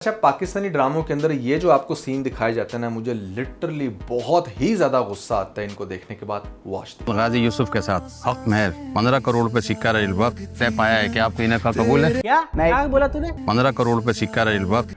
अच्छा, पाकिस्तानी ड्रामों के अंदर ये जो आपको सीन दिखाए जाते हैं ना, मुझे लिटरली बहुत ही ज्यादा गुस्सा आता है इनको देखने के बाद। वॉच गाजी यूसुफ के साथ हक महर 15 करोड़ रुपए सिक्का रही वक्त तय पाया है कि आपको इन्हें का कबूल है। क्या बोला तूने? 15 करोड़ रुपए सिक्का रही वक्त।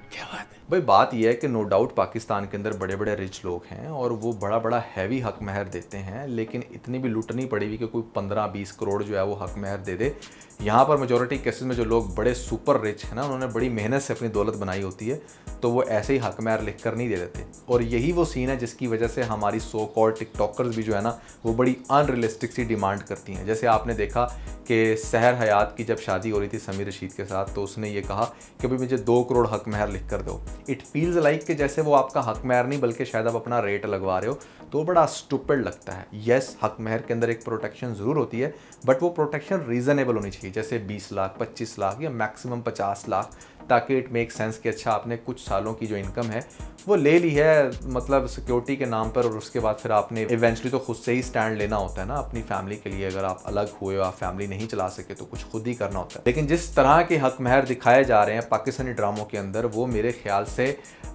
भाई बात यह है कि नो डाउट पाकिस्तान के अंदर बड़े बड़े रिच लोग हैं और वो बड़ा बड़ा हैवी हक महर देते हैं, लेकिन इतनी भी लूट नहीं पड़ी हुई कि कोई 15-20 करोड़ जो है वो हक महर दे दे। यहाँ पर मेजोरिटी केसेस में जो लोग बड़े सुपर रिच हैं ना, उन्होंने बड़ी मेहनत से अपनी दौलत बनाई होती है, तो वो ऐसे ही हक महर लिख कर नहीं दे देते। और यही वो सीन है जिसकी वजह से हमारी सो कॉल्ड टिकटॉकर्स भी जो है ना, वो बड़ी अनरियलिस्टिक सी डिमांड करती हैं। जैसे आपने देखा कि सहर हयात की जब शादी हो रही थी समीर रशीद के साथ, तो उसने ये कहा कि भाई मुझे 2 करोड़ हक महर लिख कर दो। इट फील्स लाइक कि जैसे वो आपका हक महर नहीं बल्कि शायद आप अपना रेट लगवा रहे हो, तो बड़ा स्टूपिड लगता है। यस, हक महर के अंदर एक प्रोटेक्शन ज़रूर होती है, बट वो प्रोटेक्शन रीज़नेबल होनी चाहिए, जैसे 20 लाख, 25 लाख या मैक्सिमम 50 लाख, ताकि इट मेक सेंस कि अच्छा आपने कुछ सालों की जो इनकम है वो ले ली है, मतलब सिक्योरिटी के नाम पर, और उसके बाद फिर आपने इवेंचुअली तो खुद से ही स्टैंड लेना होता है ना अपनी फैमिली के लिए। अगर आप अलग हुए हो, आप फैमिली नहीं चला सके, तो कुछ खुद ही करना होता है। लेकिन जिस तरह के हक महर दिखाए जा रहे हैं पाकिस्तानी ड्रामों के अंदर, वो मेरे ख्याल से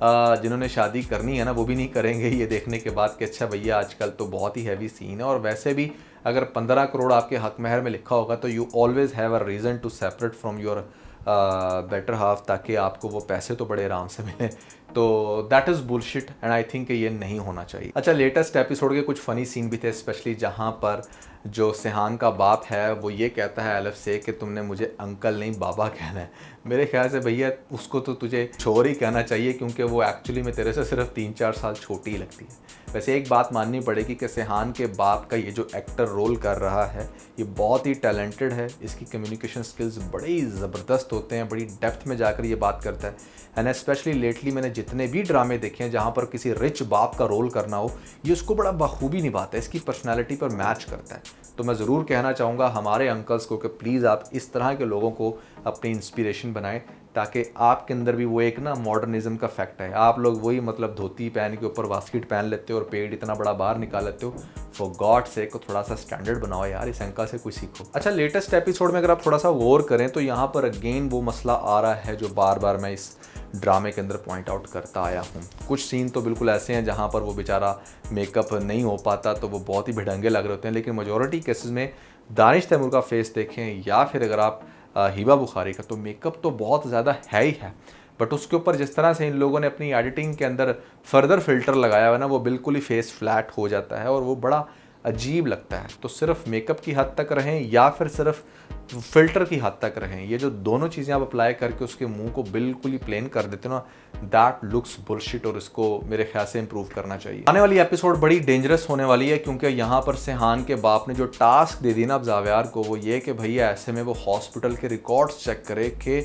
जिन्होंने शादी करनी है ना, वो भी नहीं करेंगे ये देखने के बाद कि अच्छा भैया आजकल तो बहुत ही हैवी सीन है। और वैसे भी अगर 15 करोड़ आपके हक महर में लिखा होगा, तो you always have a reason to separate from your better half, ताकि आपको वो पैसे तो बड़े आराम से मिले। तो that is bullshit and I think ये नहीं होना चाहिए। अच्छा, लेटेस्ट एपिसोड के कुछ फ़नी सीन भी थे, स्पेशली जहाँ पर जो सेहान का बाप है वो ये कहता है अलफ से कि तुमने मुझे अंकल नहीं बाबा कहना है। मेरे ख्याल से भैया उसको तो तुझे छोर ही कहना चाहिए, क्योंकि वो एक्चुअली में तेरे से सिर्फ 3-4 साल छोटी ही लगती है। वैसे एक बात माननी पड़ेगी कि सेहान के बाप का ये जो एक्टर रोल कर रहा है, ये बहुत ही टैलेंटेड है। इसकी कम्युनिकेशन स्किल्स बड़े ही ज़बरदस्त होते हैं, बड़ी डेप्थ में जाकर ये बात करता है। एंड स्पेशली लेटली मैंने जितने भी ड्रामे देखे हैं जहाँ पर किसी रिच बाप का रोल करना हो, ये उसको बड़ा बखूबी निभाता है, इसकी पर्सनैलिटी पर मैच करता है। तो मैं ज़रूर कहना चाहूँगा हमारे अंकल्स को कि प्लीज़ आप इस तरह के लोगों को अपनी इंस्पिरेशन बनाएं, ताकि आपके अंदर भी वो एक ना मॉडर्निज्म का फैक्ट है। आप लोग वही मतलब धोती पहन के ऊपर वास्किट पहन लेते हो और पेट इतना बड़ा बाहर निकाल लेते हो। फॉर गॉड सेक को थोड़ा सा स्टैंडर्ड बनाओ यार, इस अंकल से कुछ सीखो। अच्छा, लेटेस्ट एपिसोड में अगर आप थोड़ा सा गौर करें तो यहाँ पर अगेन वो मसला आ रहा है जो बार बार मैं इस ड्रामे के अंदर पॉइंट आउट करता आया हूँ। कुछ सीन तो बिल्कुल ऐसे हैं जहाँ पर वो बेचारा मेकअप नहीं हो पाता, तो वो बहुत ही भिड़ंगे लग रहे होते हैं। लेकिन मेजॉरिटी केसेस में दानिश तैमूर का फेस देखें या फिर अगर आप हिबा बुखारी का, तो मेकअप तो बहुत ज़्यादा है ही है, बट उसके ऊपर जिस तरह से इन लोगों ने अपनी एडिटिंग के अंदर फर्दर फिल्टर लगाया हुआ ना, वो बिल्कुल ही फेस फ्लैट हो जाता है और वो बड़ा अजीब लगता है। तो सिर्फ मेकअप की हद तक रहें या फिर सिर्फ फिल्टर की हद तक रहें, ये जो दोनों चीज़ें आप अप्लाई करके उसके मुंह को बिल्कुल ही प्लेन कर देते हो ना, दैट लुक्स बुलशिट, और इसको मेरे ख्याल से इंप्रूव करना चाहिए। आने वाली एपिसोड बड़ी डेंजरस होने वाली है, क्योंकि यहाँ पर सेहान के बाप ने जो टास्क दे दी ना अब जावियार को, वो ये कि भैया ऐसे में वो हॉस्पिटल के रिकॉर्ड्स चेक करे कि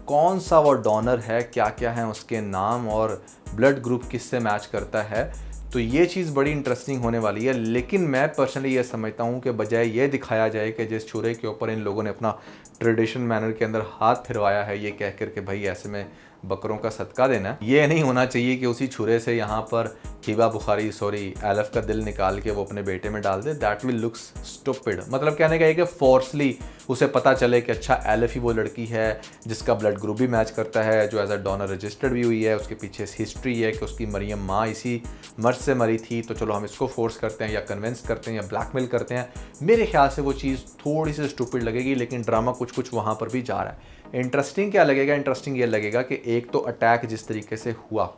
कौन सा वो डोनर है, क्या क्या है उसके नाम और ब्लड ग्रुप किससे मैच करता है। तो ये चीज़ बड़ी इंटरेस्टिंग होने वाली है। लेकिन मैं पर्सनली ये समझता हूँ कि बजाय ये दिखाया जाए कि जिस छुरे के ऊपर इन लोगों ने अपना ट्रेडिशन मैनर के अंदर हाथ फिरवाया है, ये कह कर के भाई ऐसे में बकरों का सदका देना, ये नहीं होना चाहिए कि उसी छुरे से यहाँ पर हिबा बुखारी एलफ का दिल निकाल के वो अपने बेटे में डाल दे। That will looks stupid. मतलब कहने का ये कि फोर्सली उसे पता चले कि अच्छा एलफ ही वो लड़की है जिसका ब्लड ग्रुप भी मैच करता है, जो एज अ डोनर रजिस्टर्ड भी हुई है, उसके पीछे हिस्ट्री है कि उसकी मरियम माँ इसी मर्ज से मरी थी, तो चलो हम इसको फोर्स करते हैं या कन्विंस करते हैं या ब्लैकमेल करते हैं। मेरे ख्याल से वो चीज़ थोड़ी सी स्टूपिड लगेगी, लेकिन ड्रामा कुछ कुछ वहाँ पर भी जा रहा है। इंटरेस्टिंग क्या लगेगा? इंटरेस्टिंग ये लगेगा कि एक तो अटैक जिस तरीके से हुआ,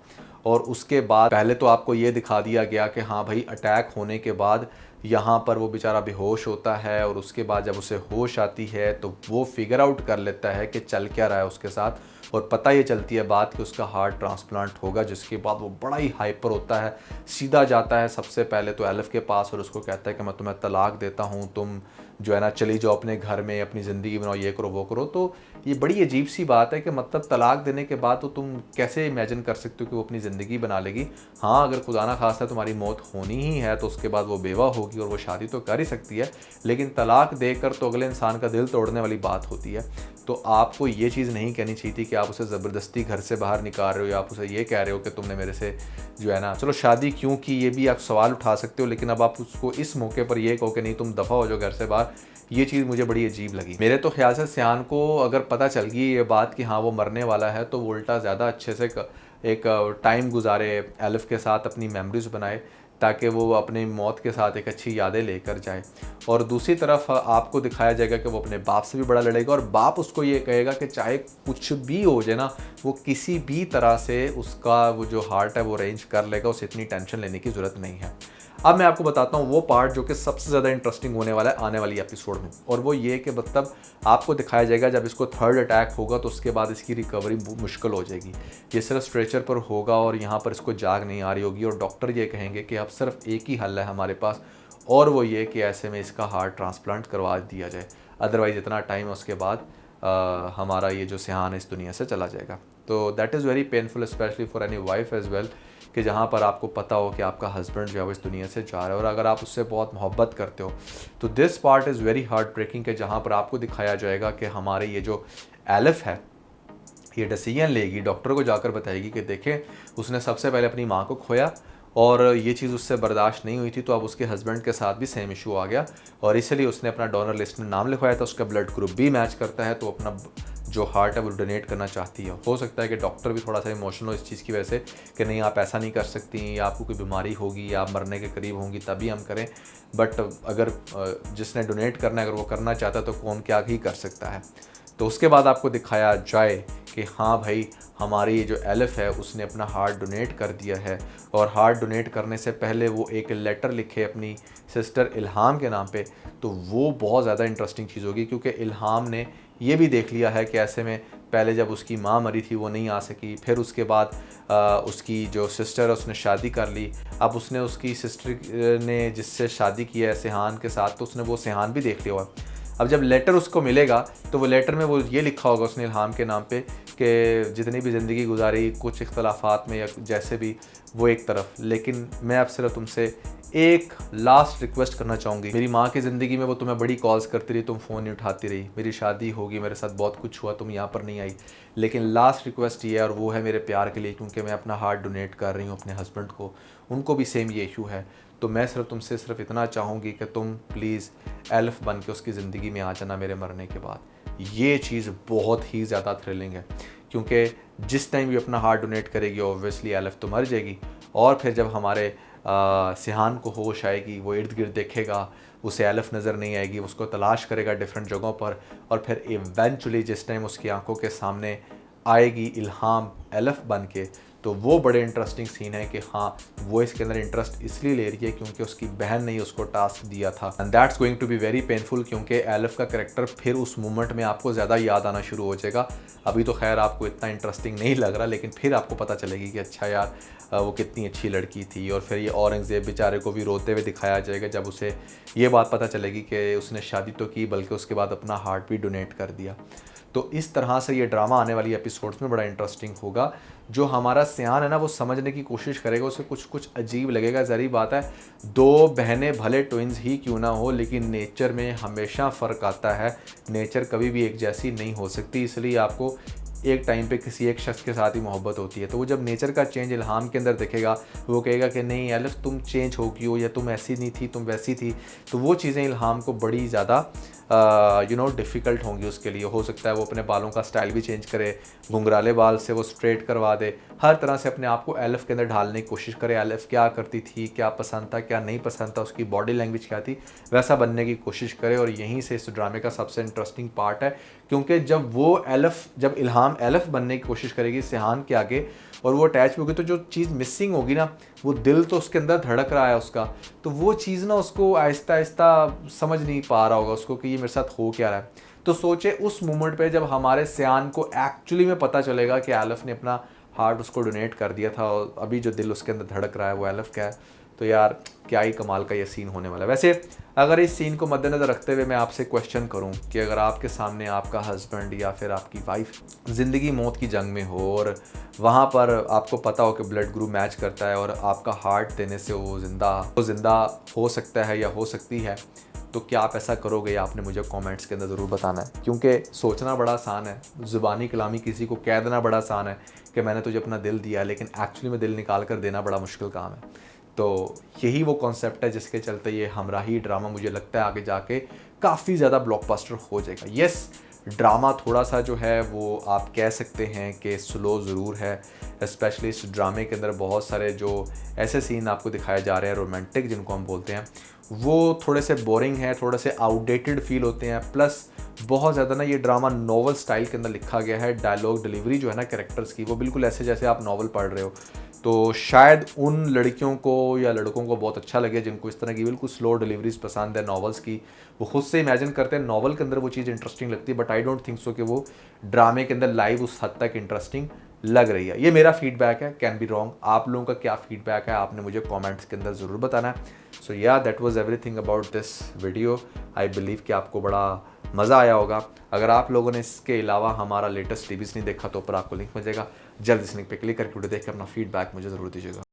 और उसके बाद पहले तो आपको ये दिखा दिया गया कि हाँ भाई अटैक होने के बाद यहाँ पर वो बेचारा बेहोश होता है, और उसके बाद जब उसे होश आती है तो वो फिगर आउट कर लेता है कि चल क्या रहा है उसके साथ, और पता ये चलती है बात कि उसका हार्ट ट्रांसप्लांट होगा। जिसके बाद वो बड़ा ही हाइपर होता है, सीधा जाता है सबसे पहले तो एलफ के पास और उसको कहता है कि मैं तुम्हें तलाक देता हूँ, तुम जो है ना चली जाओ अपने घर में, अपनी ज़िंदगी बनाओ, ये करो वो करो। तो ये बड़ी अजीब सी बात है कि मतलब तलाक देने के बाद तो तुम कैसे इमेजिन कर सकते हो कि वो अपनी ज़िंदगी बना लेगी। हाँ, अगर खुदा ना खास्ता तुम्हारी मौत होनी ही है तो उसके बाद वो बेवा होगी और वो शादी तो कर ही सकती है, लेकिन तलाक देकर तो अगले इंसान का दिल तोड़ने वाली बात होती है। तो आपको ये चीज़ नहीं कहनी चाहिए थी कि आप उसे ज़बरदस्ती घर से बाहर निकाल रहे हो, या आप उसे ये कह रहे हो कि तुमने मेरे से जो है ना, चलो शादी क्यों की ये भी आप सवाल उठा सकते हो, लेकिन अब आप उसको इस मौके पर ये कहो कि नहीं तुम दफ़ा हो जाओ घर से बाहर, ये चीज़ मुझे बड़ी अजीब लगी। मेरे तो ख्याल से सियान को अगर पता चल गई ये बात कि हाँ वो मरने वाला है, तो वो उल्टा ज़्यादा अच्छे से एक टाइम गुजारे एलिफ के साथ, अपनी मेमोरीज बनाए, ताकि वो अपनी मौत के साथ एक अच्छी यादें लेकर जाए। और दूसरी तरफ आपको दिखाया जाएगा कि वो अपने बाप से भी बड़ा लड़ेगा, और बाप उसको ये कहेगा कि चाहे कुछ भी हो जाए ना, वो किसी भी तरह से उसका वो जो हार्ट है वो अरेंज कर लेगा, उसे इतनी टेंशन लेने की ज़रूरत नहीं है। अब मैं आपको बताता हूँ वो पार्ट जो कि सबसे ज़्यादा इंटरेस्टिंग होने वाला है आने वाली एपिसोड में, और वो ये कि मतलब आपको दिखाया जाएगा जब इसको थर्ड अटैक होगा तो उसके बाद इसकी रिकवरी मुश्किल हो जाएगी। ये सिर्फ स्ट्रेचर पर होगा और यहाँ पर इसको जाग नहीं आ रही होगी, और डॉक्टर ये कहेंगे कि अब सिर्फ एक ही हल है हमारे पास, और वो ये कि ऐसे में इसका हार्ट ट्रांसप्लांट करवा दिया जाए, अदरवाइज़ इतना टाइम है उसके बाद हमारा ये जो सिहान इस दुनिया से चला जाएगा। तो that is very painful specially for any wife as well, कि जहाँ पर आपको पता हो कि आपका हस्बैंड जो है वो इस दुनिया से जा रहा है, और अगर आप उससे बहुत मोहब्बत करते हो तो this part is very heart breaking, कि जहाँ पर आपको दिखाया जाएगा कि हमारे ये जो एलिफ है ये डिसीजन लेगी, डॉक्टर को जाकर बताएगी कि देखें उसने सबसे पहले अपनी माँ को खोया और ये चीज़ उससे बर्दाश्त नहीं हुई थी, तो अब उसके हस्बैंड के साथ भी सेम इशू आ गया और इसलिए उसने अपना डोनर लिस्ट में नाम लिखवाया था, उसका ब्लड ग्रुप भी मैच करता है, तो अपना जो हार्ट है वो डोनेट करना चाहती है। हो सकता है कि डॉक्टर भी थोड़ा सा इमोशनल हो इस चीज़ की वजह से कि नहीं आप ऐसा नहीं कर सकती, या आपको कोई बीमारी होगी या आप मरने के करीब होंगी तभी हम करें, बट अगर जिसने डोनेट करना है अगर वो करना चाहता है तो कौन क्या ही कर सकता है। तो उसके बाद आपको दिखाया जाए कि हाँ भाई हमारी ये जो एलिफ है उसने अपना हार्ट डोनेट कर दिया है, और हार्ट डोनेट करने से पहले वो एक लेटर लिखे अपनी सिस्टर इल्हाम के नाम पे, तो वो बहुत ज़्यादा इंटरेस्टिंग चीज़ होगी, क्योंकि इल्हाम ने ये भी देख लिया है कि ऐसे में पहले जब उसकी माँ मरी थी वो नहीं आ सकी, फिर उसके बाद उसकी जो सिस्टर है उसने शादी कर ली, अब उसने उसकी सिस्टर ने जिससे शादी की है सिहान के साथ, तो उसने वो सिहान भी देख लिया हुआ। अब जब लेटर उसको मिलेगा तो वो लेटर में वो ये लिखा होगा उसने इल्हाम के नाम पे कि जितनी भी ज़िंदगी गुजारी कुछ इख्तलाफात में या जैसे भी वो एक तरफ, लेकिन मैं अब सिर्फ तुमसे एक लास्ट रिक्वेस्ट करना चाहूँगी। मेरी माँ की ज़िंदगी में वो तुम्हें बड़ी कॉल्स करती रही, तुम फ़ोन नहीं उठाती रही, मेरी शादी होगी, मेरे साथ बहुत कुछ हुआ, तुम यहाँ पर नहीं आई, लेकिन लास्ट रिक्वेस्ट ये है और वो है मेरे प्यार के लिए, क्योंकि मैं अपना हार्ट डोनेट कर रही हूँ अपने हस्बैंड को, उनको भी सेम ये इशू है, तो मैं सिर्फ तुमसे सिर्फ इतना चाहूँगी कि तुम प्लीज़ एल्फ बन के उसकी ज़िंदगी में आ जाना मेरे मरने के बाद। ये चीज़ बहुत ही ज़्यादा थ्रिलिंग है, क्योंकि जिस टाइम भी अपना हार्ट डोनेट करेगी ऑब्वियसली एल्फ तो मर जाएगी, और फिर जब हमारे सिहान को होश आएगी वो इर्द गिर्द देखेगा, उसे एल्फ नज़र नहीं आएगी, उसको तलाश करेगा डिफरेंट जगहों पर, और फिर इवेंचुअली जिस टाइम उसकी आंखों के सामने आएगी इल्हाम एल्फ बन के, तो वो बड़े इंटरेस्टिंग सीन है कि हाँ वो इसके अंदर इंटरेस्ट इसलिए ले रही है क्योंकि उसकी बहन ने ही उसको टास्क दिया था, and that's going to be very painful, क्योंकि एल्फ का कैरेक्टर फिर उस मोमेंट में आपको ज़्यादा याद आना शुरू हो जाएगा। अभी तो खैर आपको इतना इंटरेस्टिंग नहीं लग रहा, लेकिन फिर आपको पता चलेगी कि अच्छा यार वो कितनी अच्छी लड़की थी। और फिर ये औरंगज़ेब बेचारे को भी रोते हुए दिखाया जाएगा जब उसे ये बात पता चलेगी कि उसने शादी तो की बल्कि उसके बाद अपना हार्ट भी डोनेट कर दिया। तो इस तरह से ये ड्रामा आने वाली एपिसोड्स में बड़ा इंटरेस्टिंग होगा। जो हमारा सियान है ना वो समझने की कोशिश करेगा, उसे कुछ कुछ अजीब लगेगा, ज़री बात है, दो बहनें भले ट्विंस ही क्यों ना हो, लेकिन नेचर में हमेशा फ़र्क आता है, नेचर कभी भी एक जैसी नहीं हो सकती, इसलिए आपको एक टाइम पे किसी एक शख्स के साथ ही मोहब्बत होती है। तो वो जब नेचर का चेंज इल्हाम के अंदर दिखेगा, वो कहेगा कि नहीं एलिफ तुम चेंज हो गई हो, या तुम ऐसी नहीं थी तुम वैसी थी, तो वो चीज़ें इल्हाम को बड़ी ज़्यादा डिफ़िकल्ट होंगी उसके लिए। हो सकता है वो अपने बालों का स्टाइल भी चेंज करे, घुंघराले बाल से वो स्ट्रेट करवा दे, हर तरह से अपने आप को एलिफ के अंदर ढालने की कोशिश करे, एलिफ क्या करती थी, क्या पसंद था क्या नहीं पसंद था, उसकी बॉडी लैंग्वेज क्या थी, वैसा बनने की कोशिश करे। और यहीं से इस ड्रामे का सबसे इंटरेस्टिंग पार्ट है, क्योंकि जब इल्हाम एलिफ बनने की कोशिश करेगी सिहान के आगे और वो अटैच होगी, तो जो चीज़ मिसिंग होगी ना, वो दिल तो उसके अंदर धड़क रहा है उसका, तो वो चीज़ ना उसको आहिस्ता आहिस्ता समझ नहीं पा रहा होगा उसको कि ये मेरे साथ हो क्या रहा है। तो सोचे उस मोमेंट पे जब हमारे सियान को एक्चुअली में पता चलेगा कि एलिफ ने अपना हार्ट उसको डोनेट कर दिया था और अभी जो दिल उसके अंदर धड़क रहा है वो एलिफ का है, तो यार क्या ही कमाल का ये सीन होने वाला है। वैसे अगर इस सीन को मद्देनज़र रखते हुए मैं आपसे क्वेश्चन करूं कि अगर आपके सामने आपका हस्बैंड या फिर आपकी वाइफ ज़िंदगी मौत की जंग में हो और वहाँ पर आपको पता हो कि ब्लड ग्रुप मैच करता है और आपका हार्ट देने से वो ज़िंदा हो सकता है या हो सकती है, तो क्या आप ऐसा करोगे? आपने मुझे कमेंट्स के अंदर ज़रूर बताना है, क्योंकि सोचना बड़ा आसान है, ज़ुबानी कलामी किसी को कह देना बड़ा आसान है कि मैंने तुझे अपना दिल दिया, लेकिन एक्चुअली में दिल निकाल कर देना बड़ा मुश्किल काम है। तो यही वो कॉन्सेप्ट है जिसके चलते ये हमराही ड्रामा मुझे लगता है आगे जाके काफ़ी ज़्यादा ब्लॉकबस्टर हो जाएगा। यस, ड्रामा थोड़ा सा जो है वो आप कह सकते हैं कि स्लो ज़रूर है, स्पेशली इस ड्रामे के अंदर बहुत सारे जो ऐसे सीन आपको दिखाए जा रहे हैं रोमांटिक जिनको हम बोलते हैं, वो थोड़े से बोरिंग हैं, थोड़े से आउटडेटेड फील होते हैं। प्लस बहुत ज़्यादा ना ये ड्रामा नॉवल स्टाइल के अंदर लिखा गया है। डायलॉग डिलीवरी जो है ना कैरेक्टर्स की, वो बिल्कुल ऐसे जैसे आप नॉवल पढ़ रहे हो। तो शायद उन लड़कियों को या लड़कों को बहुत अच्छा लगे जिनको इस तरह की बिल्कुल स्लो डिलीवरीज पसंद है नॉवेल्स की, वो खुद से इमेजिन करते हैं नॉवल के अंदर वो चीज़ इंटरेस्टिंग लगती है। But I don't think so कि वो ड्रामे के अंदर लाइव उस हद तक इंटरेस्टिंग लग रही है। ये मेरा फीडबैक है, कैन बी रॉन्ग। आप लोगों का क्या फीडबैक है आपने मुझे कमेंट्स के अंदर ज़रूर बताना है। सो या that was everything about this video. I believe कि आपको बड़ा मज़ा आया होगा। अगर आप लोगों ने इसके अलावा हमारा लेटेस्ट टीवीज़ नहीं देखा तो ऊपर आपको लिंक मिल जाएगा, जल्दी से लिंक पे क्लिक करके वीडियो देख के अपना फीडबैक मुझे ज़रूर दीजिएगा।